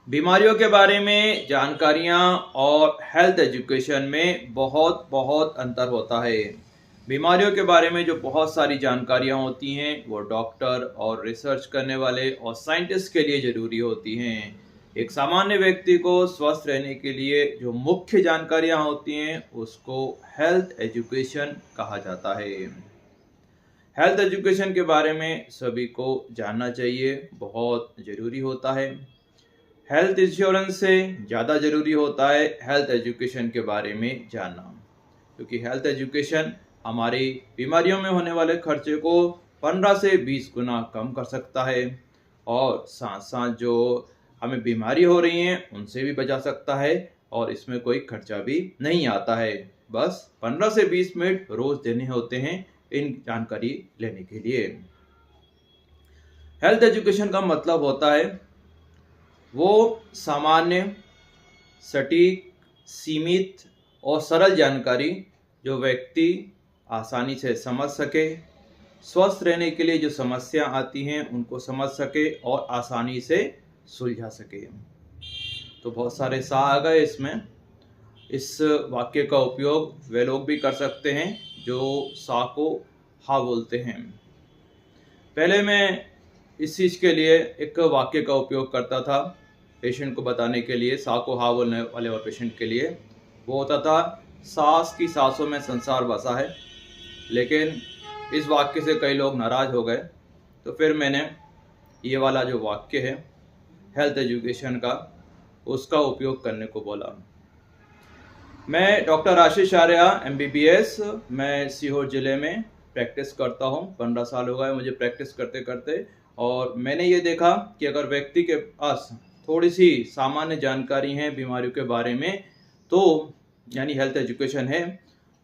बीमारियों के बारे में जानकारियाँ और हेल्थ एजुकेशन में बहुत बहुत अंतर होता है। बीमारियों के बारे में जो बहुत सारी जानकारियाँ होती हैं वो डॉक्टर और रिसर्च करने वाले और साइंटिस्ट के लिए ज़रूरी होती हैं। एक सामान्य व्यक्ति को स्वस्थ रहने के लिए जो मुख्य जानकारियाँ होती हैं उसको हेल्थ एजुकेशन कहा जाता है। हेल्थ एजुकेशन के बारे में सभी को जानना चाहिए, बहुत ज़रूरी होता है। हेल्थ इंश्योरेंस से ज़्यादा ज़रूरी होता है हेल्थ एजुकेशन के बारे में जानना, क्योंकि हेल्थ एजुकेशन हमारी बीमारियों में होने वाले खर्चे को 15 से 20 गुना कम कर सकता है और साथ साथ जो हमें बीमारी हो रही हैं उनसे भी बचा सकता है और इसमें कोई खर्चा भी नहीं आता है। बस 15 से 20 मिनट रोज़ देने होते हैं इन जानकारी लेने के लिए। हेल्थ एजुकेशन का मतलब होता है वो सामान्य, सटीक, सीमित और सरल जानकारी जो व्यक्ति आसानी से समझ सके, स्वस्थ रहने के लिए जो समस्या आती हैं उनको समझ सके और आसानी से सुलझा सके। तो बहुत सारे सा आ गए इसमें। इस वाक्य का उपयोग वे लोग भी कर सकते हैं जो सा को हा बोलते हैं। पहले मैं इस चीज़ के लिए एक वाक्य का उपयोग करता था पेशेंट को बताने के लिए, सा को हा बोलने वाले और पेशेंट के लिए। वो होता था, सांस की सांसों में संसार बसा है। लेकिन इस वाक्य से कई लोग नाराज़ हो गए, तो फिर मैंने ये वाला जो वाक्य है हेल्थ एजुकेशन का, उसका उपयोग करने को बोला। मैं डॉक्टर आशीष आर्या MBBS, मैं सीहोर ज़िले में प्रैक्टिस करता हूँ। 15 साल हो गए मुझे प्रैक्टिस करते करते, और मैंने ये देखा कि अगर व्यक्ति के पास थोड़ी सी सामान्य जानकारी है बीमारियों के बारे में, तो यानी हेल्थ एजुकेशन है,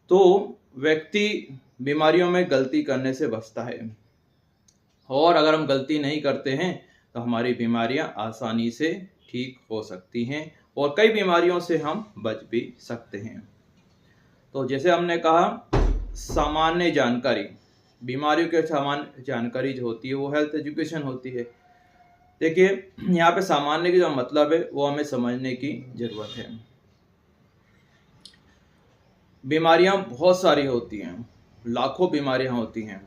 तो व्यक्ति बीमारियों में गलती करने से बचता है। और अगर हम गलती नहीं करते हैं तो हमारी बीमारियां आसानी से ठीक हो सकती हैं और कई बीमारियों से हम बच भी सकते हैं। तो जैसे हमने कहा, सामान्य जानकारी, बीमारियों के सामान्य जानकारी जो होती है वो हेल्थ एजुकेशन होती है। देखिए, यहाँ पे सामान्य की जो मतलब है वो हमें समझने की ज़रूरत है। बीमारियाँ बहुत सारी होती हैं, लाखों बीमारियाँ होती हैं।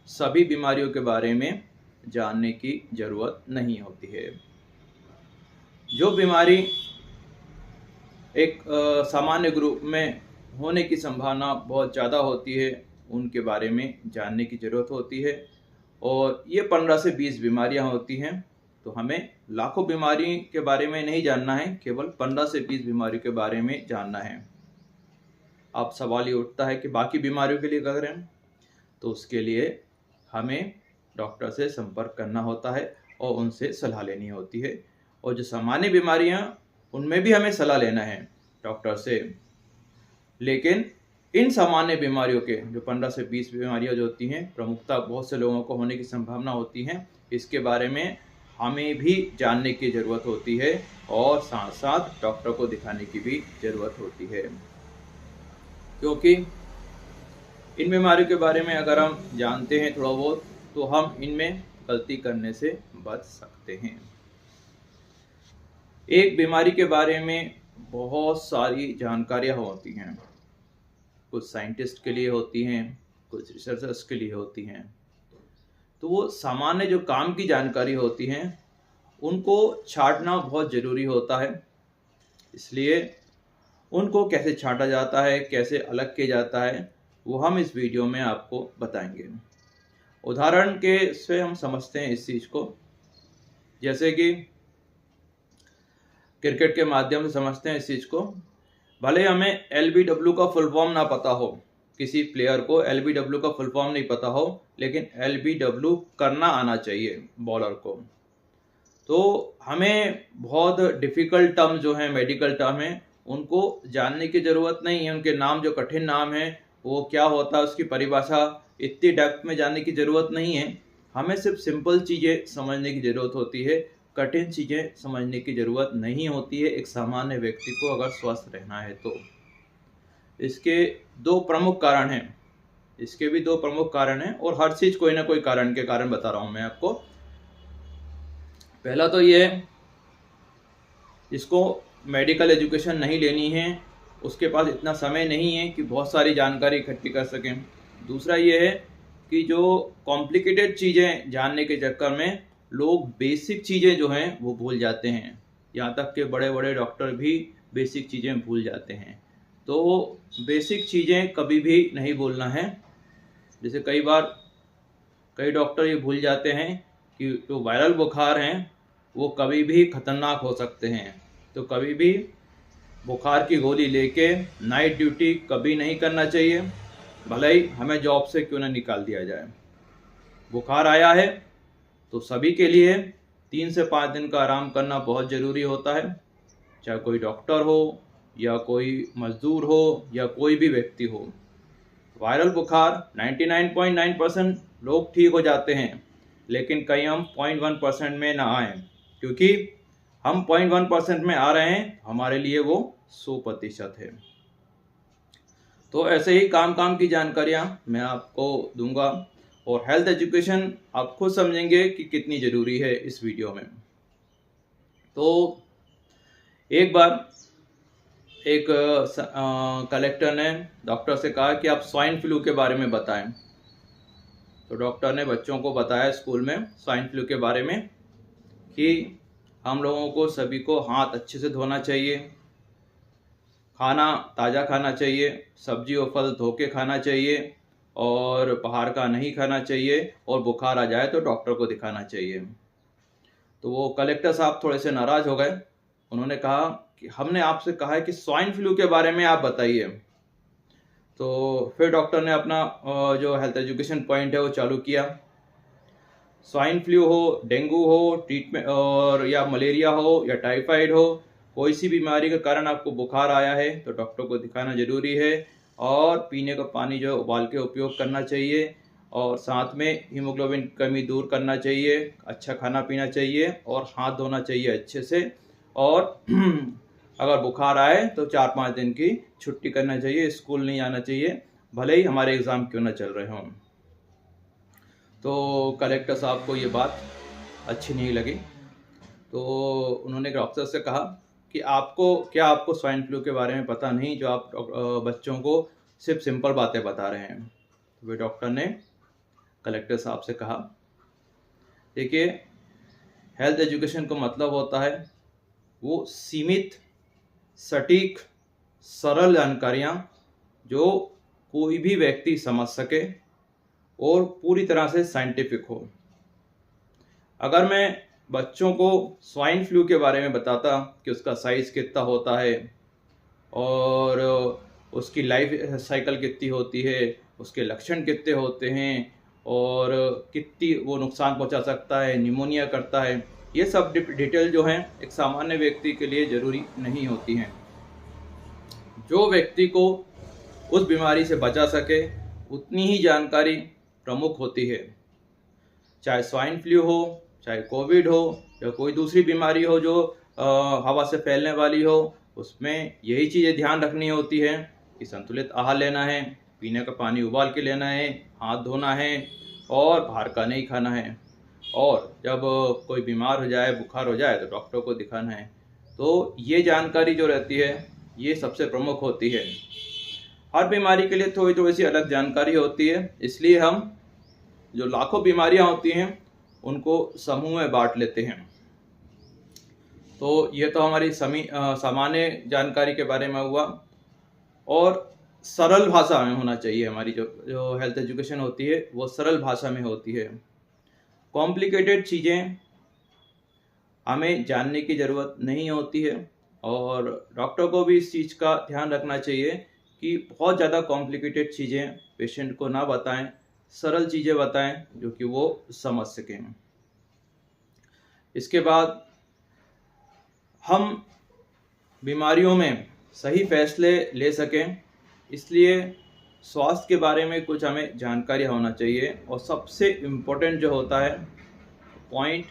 सभी बीमारियों के बारे में जानने की ज़रूरत नहीं होती है। जो बीमारी एक सामान्य ग्रुप में होने की संभावना बहुत ज़्यादा होती है उनके बारे में जानने की ज़रूरत होती है। और ये 15 से 20 बीमारियां होती हैं, तो हमें लाखों बीमारी के बारे में नहीं जानना है, केवल 15 से 20 बीमारी के बारे में जानना है। अब सवाल ये उठता है कि बाकी बीमारियों के लिए क्या करें? तो उसके लिए हमें डॉक्टर से संपर्क करना होता है और उनसे सलाह लेनी होती है। और जो सामान्य बीमारियां, उनमें भी हमें सलाह लेना है डॉक्टर से। लेकिन इन सामान्य बीमारियों के जो 15 से 20 बीमारियां जो होती हैं, प्रमुखता बहुत से लोगों को होने की संभावना होती है, इसके बारे में हमें भी जानने की ज़रूरत होती है और साथ साथ डॉक्टर को दिखाने की भी ज़रूरत होती है। क्योंकि इन बीमारियों के बारे में अगर हम जानते हैं थोड़ा बहुत, तो हम इनमें गलती करने से बच सकते हैं। एक बीमारी के बारे में बहुत सारी जानकारियाँ होती हैं, कुछ साइंटिस्ट के लिए होती हैं, कुछ रिसर्चर्स के लिए होती हैं। तो वो सामान्य जो काम की जानकारी होती हैं उनको छांटना बहुत ज़रूरी होता है। इसलिए उनको कैसे छांटा जाता है, कैसे अलग किया जाता है, वो हम इस वीडियो में आपको बताएंगे। उदाहरण के से हम समझते हैं इस चीज़ को, जैसे कि क्रिकेट के माध्यम से समझते हैं इस चीज़ को। भले हमें LBW का फुल फॉर्म ना पता हो, किसी प्लेयर को LBW का फुल फॉर्म नहीं पता हो, लेकिन LBW करना आना चाहिए बॉलर को। तो हमें बहुत डिफ़िकल्ट टर्म जो हैं, मेडिकल टर्म हैं, उनको जानने की ज़रूरत नहीं है। उनके नाम, जो कठिन नाम हैं, वो क्या होता है, उसकी परिभाषा इतनी डेप्थ में जानने की ज़रूरत नहीं है। हमें सिर्फ सिंपल चीज़ें समझने की ज़रूरत होती है, कठिन चीज़ें समझने की ज़रूरत नहीं होती है एक सामान्य व्यक्ति को अगर स्वस्थ रहना है तो। इसके दो प्रमुख कारण हैं, इसके भी दो प्रमुख कारण हैं, और हर चीज़ कोई ना कोई कारण के कारण बता रहा हूँ मैं आपको। पहला तो ये है जिसको मेडिकल एजुकेशन नहीं लेनी है, उसके पास इतना समय नहीं है कि बहुत सारी जानकारी इकट्ठी कर सकें। दूसरा ये है कि जो कॉम्प्लिकेटेड चीज़ें जानने के चक्कर में लोग बेसिक चीज़ें जो हैं वो भूल जाते हैं। यहाँ तक कि बड़े बड़े डॉक्टर भी बेसिक चीज़ें भूल जाते हैं। तो बेसिक चीज़ें कभी भी नहीं भूलना है। जैसे कई डॉक्टर ये भूल जाते हैं कि जो वायरल बुखार हैं वो कभी भी ख़तरनाक हो सकते हैं। तो कभी भी बुखार की गोली लेके नाइट ड्यूटी कभी नहीं करना चाहिए, भले ही हमें जॉब से क्यों ना निकाल दिया जाए। बुखार आया है तो सभी के लिए 3 से 5 दिन का आराम करना बहुत ज़रूरी होता है, चाहे कोई डॉक्टर हो या कोई मजदूर हो या कोई भी व्यक्ति हो। वायरल बुखार 99.9% लोग ठीक हो जाते हैं, लेकिन कहीं हम 0.1% में ना आए, क्योंकि हम 0.1% में आ रहे हैं, हमारे लिए वो 100% है। तो ऐसे ही काम की जानकारियाँ मैं आपको दूंगा और हेल्थ एजुकेशन आप खुद समझेंगे कि कितनी ज़रूरी है इस वीडियो में। तो एक बार एक कलेक्टर ने डॉक्टर से कहा कि आप स्वाइन फ्लू के बारे में बताएं। तो डॉक्टर ने बच्चों को बताया स्कूल में स्वाइन फ्लू के बारे में कि हम लोगों को सभी को हाथ अच्छे से धोना चाहिए, खाना ताज़ा खाना चाहिए, सब्जी और फल धो के खाना चाहिए और बाहर का नहीं खाना चाहिए, और बुखार आ जाए तो डॉक्टर को दिखाना चाहिए। तो वो कलेक्टर साहब थोड़े से नाराज़ हो गए। उन्होंने कहा कि हमने आपसे कहा है कि स्वाइन फ्लू के बारे में आप बताइए। तो फिर डॉक्टर ने अपना जो हेल्थ एजुकेशन पॉइंट है वो चालू किया। स्वाइन फ्लू हो, डेंगू हो, ट्रीटमेंट और या मलेरिया हो या टाइफाइड हो, कोई सी बीमारी के कारण आपको बुखार आया है तो डॉक्टर को दिखाना ज़रूरी है, और पीने का पानी जो उबाल के उपयोग करना चाहिए, और साथ में हीमोग्लोबिन की कमी दूर करना चाहिए, अच्छा खाना पीना चाहिए और हाथ धोना चाहिए अच्छे से। और अगर बुखार आए तो 4-5 दिन की छुट्टी करना चाहिए, स्कूल नहीं आना चाहिए, भले ही हमारे एग्ज़ाम क्यों ना चल रहे हों। तो कलेक्टर साहब को ये बात अच्छी नहीं लगी। तो उन्होंने डॉक्टर से कहा कि आपको स्वाइन फ्लू के बारे में पता नहीं, जो आप बच्चों को सिर्फ सिंपल बातें बता रहे हैं। तो वे डॉक्टर ने कलेक्टर साहब से कहा, देखिए हेल्थ एजुकेशन का मतलब होता है वो सीमित, सटीक, सरल जानकारियाँ जो कोई भी व्यक्ति समझ सके और पूरी तरह से साइंटिफिक हो। अगर मैं बच्चों को स्वाइन फ्लू के बारे में बताता कि उसका साइज़ कितना होता है और उसकी लाइफ साइकिल कितनी होती है, उसके लक्षण कितने होते हैं और कितनी वो नुकसान पहुंचा सकता है, निमोनिया करता है, ये सब डिटेल जो हैं एक सामान्य व्यक्ति के लिए ज़रूरी नहीं होती हैं। जो व्यक्ति को उस बीमारी से बचा सके उतनी ही जानकारी प्रमुख होती है, चाहे स्वाइन फ्लू हो, चाहे कोविड हो या कोई दूसरी बीमारी हो जो हवा से फैलने वाली हो। उसमें यही चीज़ें ध्यान रखनी होती है कि संतुलित आहार लेना है, पीने का पानी उबाल के लेना है, हाथ धोना है और बाहर का नहीं खाना है, और जब कोई बीमार हो जाए, बुखार हो जाए तो डॉक्टर को दिखाना है। तो ये जानकारी जो रहती है ये सबसे प्रमुख होती है। हर बीमारी के लिए थोड़ी थोड़ी सी अलग जानकारी होती है, इसलिए हम जो लाखों बीमारियां होती हैं उनको समूह में बांट लेते हैं। तो ये तो हमारी सामान्य जानकारी के बारे में हुआ, और सरल भाषा में होना चाहिए। हमारी जो हेल्थ एजुकेशन होती है वो सरल भाषा में होती है। कॉम्प्लिकेटेड चीज़ें हमें जानने की ज़रूरत नहीं होती है, और डॉक्टर को भी इस चीज़ का ध्यान रखना चाहिए कि बहुत ज़्यादा कॉम्प्लिकेटेड चीज़ें पेशेंट को ना बताएं, सरल चीज़ें बताएं जो कि वो समझ सकें। इसके बाद हम बीमारियों में सही फैसले ले सकें, इसलिए स्वास्थ्य के बारे में कुछ हमें जानकारी होना चाहिए। और सबसे इम्पोर्टेंट जो होता है पॉइंट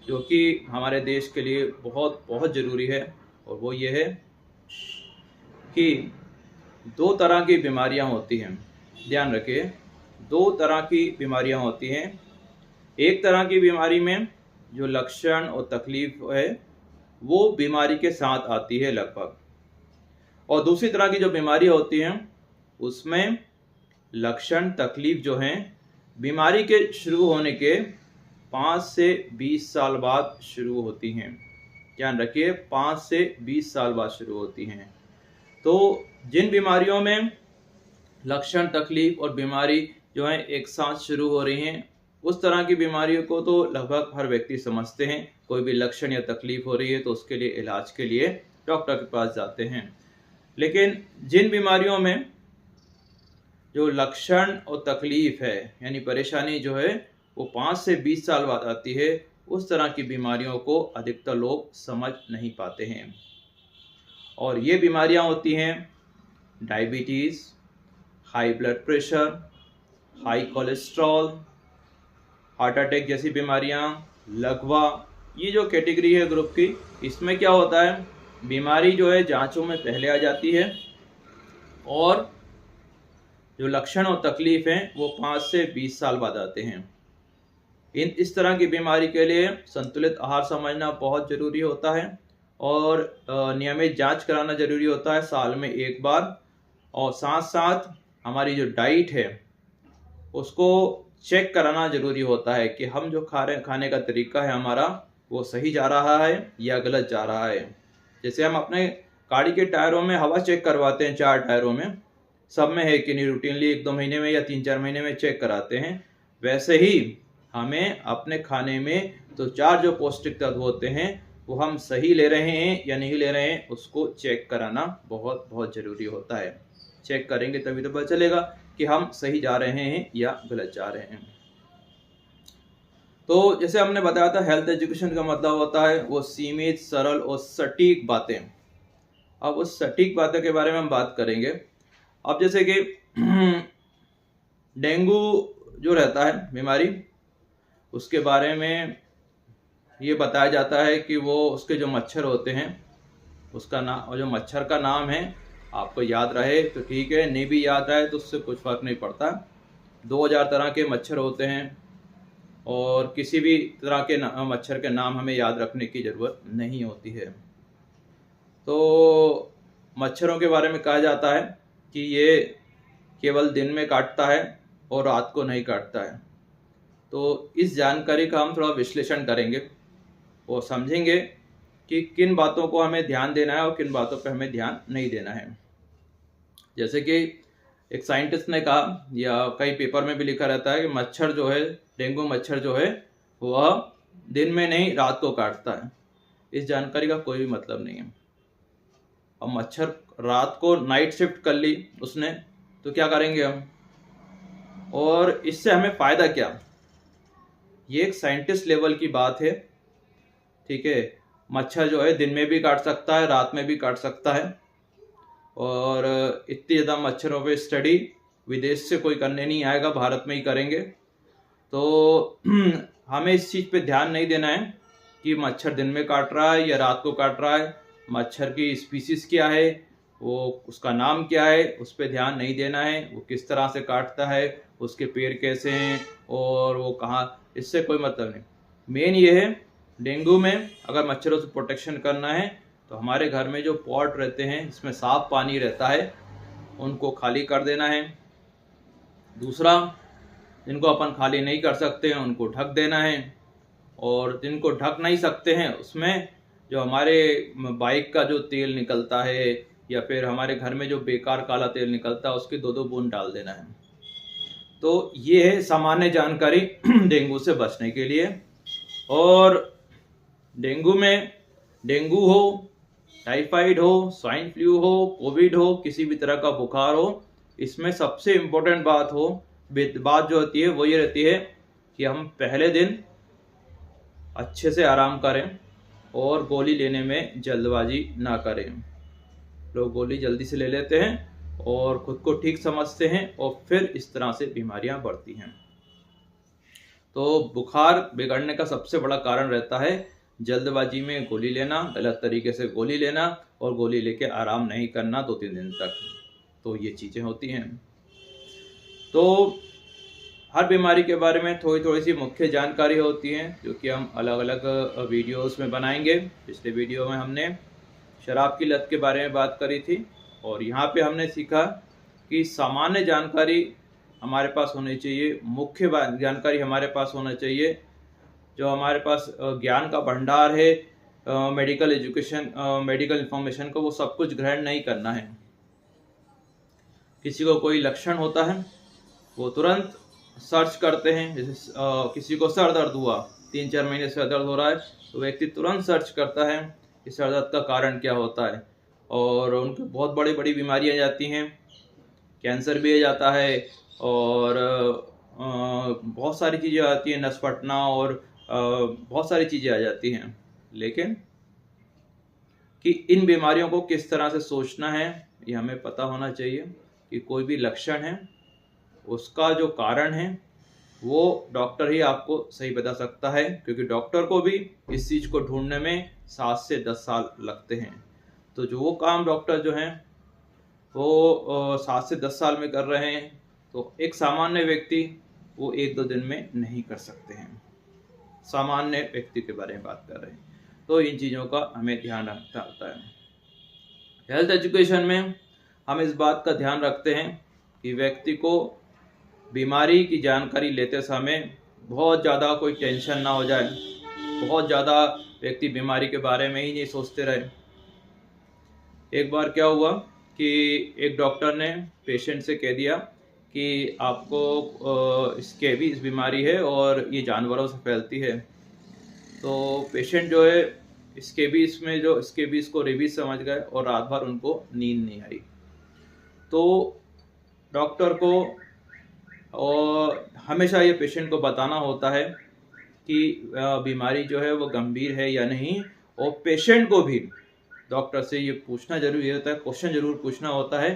जो कि हमारे देश के लिए बहुत बहुत ज़रूरी है, और वो ये है कि 2 तरह की बीमारियां होती हैं। ध्यान रखिए, 2 तरह की बीमारियां होती हैं। एक तरह की बीमारी में जो लक्षण और तकलीफ है वो बीमारी के साथ आती है लगभग। और दूसरी तरह की जो बीमारी होती हैं उसमें लक्षण तकलीफ जो हैं बीमारी के शुरू होने के 5 से 20 साल बाद शुरू होती हैं। ध्यान रखिए, 5 से 20 साल बाद शुरू होती हैं। तो जिन बीमारियों में लक्षण तकलीफ और बीमारी जो है एक साथ शुरू हो रही हैं, उस तरह की बीमारियों को तो लगभग हर व्यक्ति समझते हैं। कोई भी लक्षण या तकलीफ हो रही है तो उसके लिए इलाज के लिए डॉक्टर के पास जाते हैं। लेकिन जिन बीमारियों में जो लक्षण और तकलीफ है यानी परेशानी जो है वो 5 से 20 साल बाद आती है, उस तरह की बीमारियों को अधिकतर लोग समझ नहीं पाते हैं। और ये बीमारियां होती हैं diabetes, high blood pressure, high cholesterol, heart attack जैसी बीमारियां, लकवा। ये जो कैटेगरी है ग्रुप की, इसमें क्या होता है, बीमारी जो है जांचों में पहले आ जाती है और जो लक्षण और तकलीफ हैं वो 5 से 20 साल बाद आते हैं। इस तरह की बीमारी के लिए संतुलित आहार समझना बहुत ज़रूरी होता है और नियमित जांच कराना ज़रूरी होता है साल में एक बार। और साथ साथ हमारी जो डाइट है उसको चेक कराना ज़रूरी होता है कि हम जो खाने का तरीका है हमारा वो सही जा रहा है या गलत जा रहा है। जैसे हम अपने गाड़ी के टायरों में हवा चेक करवाते हैं, 4 टायरों में, सब में है कि नहीं, रूटीनली 1-2 महीने में या 3-4 महीने में चेक कराते हैं। वैसे ही हमें अपने खाने में तो 4 जो पौष्टिक तत्व होते हैं वो हम सही ले रहे हैं या नहीं ले रहे हैं, उसको चेक कराना बहुत बहुत ज़रूरी होता है। चेक करेंगे तभी तो पता चलेगा कि हम सही जा रहे हैं या गलत जा रहे हैं। तो जैसे हमने बताया था, हेल्थ एजुकेशन का मतलब होता है वो सीमित, सरल और सटीक बातें। अब उस सटीक बातों के बारे में हम बात करेंगे। अब जैसे कि डेंगू जो रहता है बीमारी, उसके बारे में ये बताया जाता है कि वो उसके जो मच्छर होते हैं उसका नाम, और जो मच्छर का नाम है आपको याद रहे तो ठीक है, नहीं भी याद रहे तो उससे कुछ फ़र्क नहीं पड़ता। 2000 तरह के मच्छर होते हैं और किसी भी तरह के मच्छर के नाम हमें याद रखने की ज़रूरत नहीं होती है। तो मच्छरों के बारे में कहा जाता है कि ये केवल दिन में काटता है और रात को नहीं काटता है। तो इस जानकारी का हम थोड़ा विश्लेषण करेंगे और समझेंगे कि किन बातों को हमें ध्यान देना है और किन बातों पर हमें ध्यान नहीं देना है। जैसे कि एक साइंटिस्ट ने कहा, या कई पेपर में भी लिखा रहता है, कि मच्छर जो है, डेंगू मच्छर जो है वह दिन में नहीं रात को काटता है। इस जानकारी का कोई भी मतलब नहीं है। अब मच्छर रात को नाइट शिफ्ट कर ली उसने तो क्या करेंगे हम, और इससे हमें फ़ायदा क्या? ये एक साइंटिस्ट लेवल की बात है, ठीक है। मच्छर जो है दिन में भी काट सकता है, रात में भी काट सकता है। और इतनी ज़्यादा मच्छरों पे स्टडी विदेश से कोई करने नहीं आएगा, भारत में ही करेंगे। तो हमें इस चीज़ पे ध्यान नहीं देना है कि मच्छर दिन में काट रहा है या रात को काट रहा है, मच्छर की स्पीसीज़ क्या है, वो उसका नाम क्या है, उस पर ध्यान नहीं देना है। वो किस तरह से काटता है, उसके पैर कैसे हैं और वो कहाँ, इससे कोई मतलब नहीं। मेन ये है, डेंगू में अगर मच्छरों से प्रोटेक्शन करना है तो हमारे घर में जो पॉट रहते हैं इसमें साफ पानी रहता है, उनको खाली कर देना है। दूसरा, जिनको अपन खाली नहीं कर सकते हैं उनको ढक देना है। और जिनको ढक नहीं सकते हैं उसमें जो हमारे बाइक का जो तेल निकलता है या फिर हमारे घर में जो बेकार काला तेल निकलता है उसकी 2-2 बूंद डाल देना है। तो ये है सामान्य जानकारी डेंगू से बचने के लिए। और डेंगू में, डेंगू हो, टाइफाइड हो, स्वाइन फ्लू हो, कोविड हो, किसी भी तरह का बुखार हो, इसमें सबसे इम्पोर्टेंट बात जो होती है वो ये रहती है कि हम पहले दिन अच्छे से आराम करें और गोली लेने में जल्दबाजी ना करें। लोग गोली जल्दी से ले लेते हैं और खुद को ठीक समझते हैं और फिर इस तरह से बीमारियां बढ़ती हैं। तो बुखार बिगड़ने का सबसे बड़ा कारण रहता है जल्दबाजी में गोली लेना, गलत तरीके से गोली लेना और गोली लेके आराम नहीं करना 2-3 दिन तक। तो ये चीज़ें होती हैं। तो हर बीमारी के बारे में थोड़ी थोड़ी सी मुख्य जानकारी होती है जो कि हम अलग अलग वीडियोस में बनाएंगे। पिछले वीडियो में हमने शराब की लत के बारे में बात करी थी और यहाँ पे हमने सीखा कि सामान्य जानकारी हमारे पास होनी चाहिए, मुख्य जानकारी हमारे पास होना चाहिए। जो हमारे पास ज्ञान का भंडार है, मेडिकल एजुकेशन, मेडिकल इंफॉर्मेशन को, वो सब कुछ ग्रहण नहीं करना है। किसी को कोई लक्षण होता है वो तुरंत सर्च करते हैं। जैसे किसी को सर दर्द हुआ, 3-4 महीने से दर्द हो रहा है, तो व्यक्ति तुरंत सर्च करता है कि सर दर्द का कारण क्या होता है, और उनको बहुत बड़ी बड़ी बीमारियां जाती हैं, कैंसर भी आ जाता है और बहुत सारी चीज़ें आती हैं, नस फटना और बहुत सारी चीज़ें आ जाती हैं। लेकिन कि इन बीमारियों को किस तरह से सोचना है ये हमें पता होना चाहिए कि कोई भी लक्षण है उसका जो कारण है वो डॉक्टर ही आपको सही बता सकता है, क्योंकि डॉक्टर को भी इस चीज़ को ढूंढने में 7 से 10 साल लगते हैं। तो जो वो काम डॉक्टर जो हैं वो 7 से 10 साल में कर रहे हैं, तो एक सामान्य व्यक्ति वो 1-2 दिन में नहीं कर सकते हैं। सामान्य व्यक्ति के बारे में बात कर रहे हैं, तो इन चीज़ों का हमें ध्यान रखना होता है। हेल्थ एजुकेशन में हम इस बात का ध्यान रखते हैं कि व्यक्ति को बीमारी की जानकारी लेते समय बहुत ज़्यादा कोई टेंशन ना हो जाए, बहुत ज़्यादा व्यक्ति बीमारी के बारे में ही नहीं सोचते रहे। एक बार क्या हुआ कि एक डॉक्टर ने पेशेंट से कह दिया कि आपको स्कैबीज बीमारी है और ये जानवरों से फैलती है। तो पेशेंट जो है स्कैबीज को रेबीज समझ गए और रात भर उनको नींद नहीं आई। तो डॉक्टर को और हमेशा ये पेशेंट को बताना होता है कि बीमारी जो है वो गंभीर है या नहीं, और पेशेंट को भी डॉक्टर से ये पूछना जरूरी होता है, क्वेश्चन जरूर पूछना होता है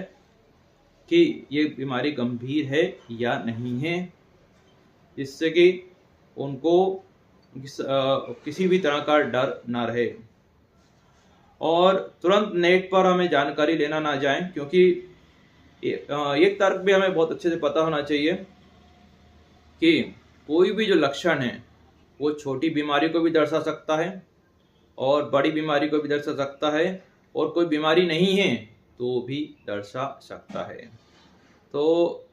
कि ये बीमारी गंभीर है या नहीं है, जिससे कि उनको किसी भी तरह का डर ना रहे। और तुरंत नेट पर हमें जानकारी लेना ना जाएं, क्योंकि एक तर्क भी हमें बहुत अच्छे से पता होना चाहिए कि कोई भी जो लक्षण है वो छोटी बीमारी को भी दर्शा सकता है और बड़ी बीमारी को भी दर्शा सकता है, और कोई बीमारी नहीं है तो भी दर्शा सकता है। तो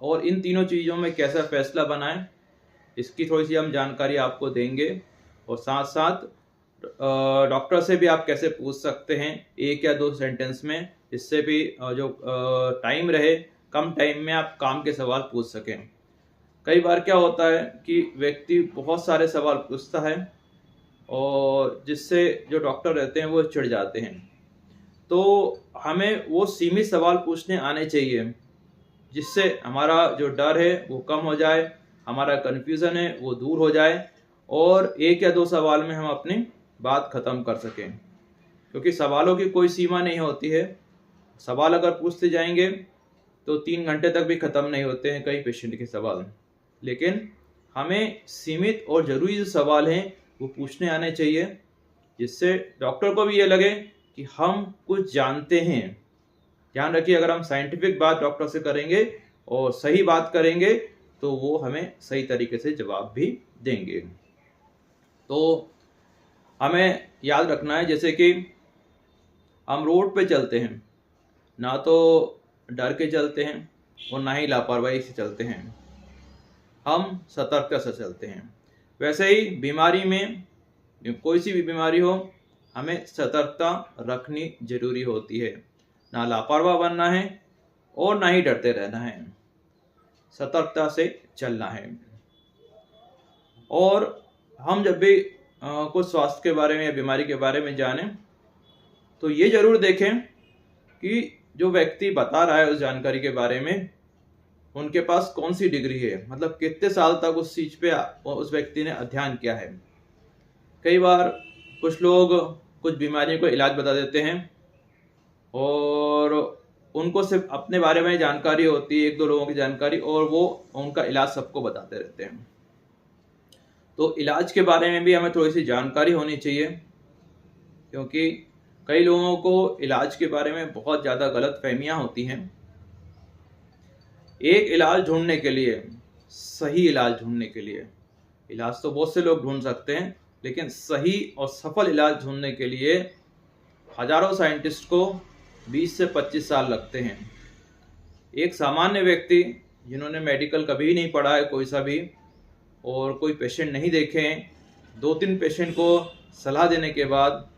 और इन तीनों चीज़ों में कैसा फैसला बनाएं, इसकी थोड़ी सी हम जानकारी आपको देंगे। और साथ साथ डॉक्टर से भी आप कैसे पूछ सकते हैं 1 या 2 सेंटेंस में, इससे भी जो टाइम रहे, कम टाइम में आप काम के सवाल पूछ सकें। कई बार क्या होता है कि व्यक्ति बहुत सारे सवाल पूछता है और जिससे जो डॉक्टर रहते हैं वो चिढ़ जाते हैं। तो हमें वो सीमित सवाल पूछने आने चाहिए, जिससे हमारा जो डर है वो कम हो जाए, हमारा कन्फ्यूज़न है वो दूर हो जाए, और 1 या 2 सवाल में हम अपनी बात ख़त्म कर सकें। क्योंकि सवालों की कोई सीमा नहीं होती है, सवाल अगर पूछते जाएंगे तो 3 घंटे तक भी ख़त्म नहीं होते हैं कई पेशेंट के सवाल। लेकिन हमें सीमित और ज़रूरी जो सवाल हैं वो पूछने आने चाहिए, जिससे डॉक्टर को भी ये लगे कि हम कुछ जानते हैं। ध्यान रखिए, अगर हम साइंटिफिक बात डॉक्टर से करेंगे और सही बात करेंगे तो वो हमें सही तरीके से जवाब भी देंगे। तो हमें याद रखना है, जैसे कि हम रोड पे चलते हैं, ना तो डर के चलते हैं और ना ही लापरवाही से चलते हैं, हम सतर्कता से चलते हैं। वैसे ही बीमारी में, कोई सी भी बीमारी हो, हमें सतर्कता रखनी जरूरी होती है। ना लापरवाह बनना है और ना ही डरते रहना है, सतर्कता से चलना है। और हम जब भी कुछ स्वास्थ्य के बारे में या बीमारी के बारे में जानें तो ये जरूर देखें कि जो व्यक्ति बता रहा है उस जानकारी के बारे में उनके पास कौन सी डिग्री है, मतलब कितने साल तक उस चीज़ पे उस व्यक्ति ने अध्ययन किया है। कई बार कुछ लोग कुछ बीमारियों को इलाज बता देते हैं और उनको सिर्फ अपने बारे में जानकारी होती है, 1-2 लोगों की जानकारी, और वो उनका इलाज सबको बताते रहते हैं। तो इलाज के बारे में भी हमें थोड़ी सी जानकारी होनी चाहिए, क्योंकि कई लोगों को इलाज के बारे में बहुत ज़्यादा गलत फहमियाँ होती हैं। एक इलाज ढूंढने के लिए सही इलाज ढूंढने के लिए। इलाज तो बहुत से लोग ढूंढ सकते हैं, लेकिन सही और सफल इलाज ढूंढने के लिए हजारों साइंटिस्ट को 20 से 25 साल लगते हैं। एक सामान्य व्यक्ति जिन्होंने मेडिकल कभी नहीं पढ़ा है कोई सा भी, और कोई पेशेंट नहीं देखे हैं, 2-3 पेशेंट को सलाह देने के बाद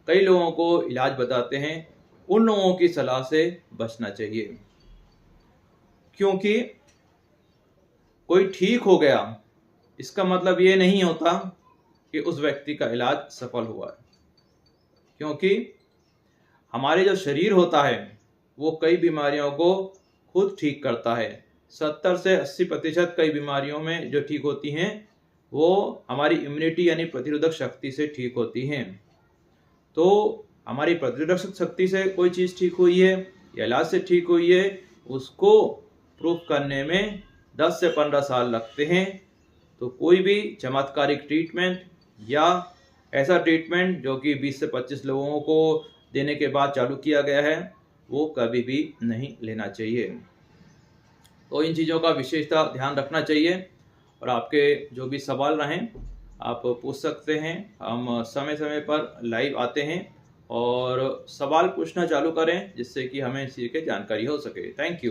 कई लोगों को इलाज बताते हैं, उन लोगों की सलाह से बचना चाहिए। क्योंकि कोई ठीक हो गया इसका मतलब ये नहीं होता कि उस व्यक्ति का इलाज सफल हुआ है। क्योंकि हमारे जो शरीर होता है वो कई बीमारियों को खुद ठीक करता है। 70 से 80% कई बीमारियों में जो ठीक होती हैं वो हमारी इम्यूनिटी यानी प्रतिरोधक शक्ति से ठीक होती हैं। तो हमारी प्रतिरोधक शक्ति से कोई चीज़ ठीक हुई है या इलाज से ठीक हुई है, उसको प्रूफ करने में 10 से 15 साल लगते हैं। तो कोई भी चमत्कारिक ट्रीटमेंट या ऐसा ट्रीटमेंट जो कि 20 से 25 लोगों को देने के बाद चालू किया गया है, वो कभी भी नहीं लेना चाहिए। तो इन चीज़ों का विशेषता ध्यान रखना चाहिए। और आपके जो भी सवाल रहें आप पूछ सकते हैं। हम समय समय पर लाइव आते हैं और सवाल पूछना चालू करें, जिससे कि हमें इसी की जानकारी हो सके। Thank you.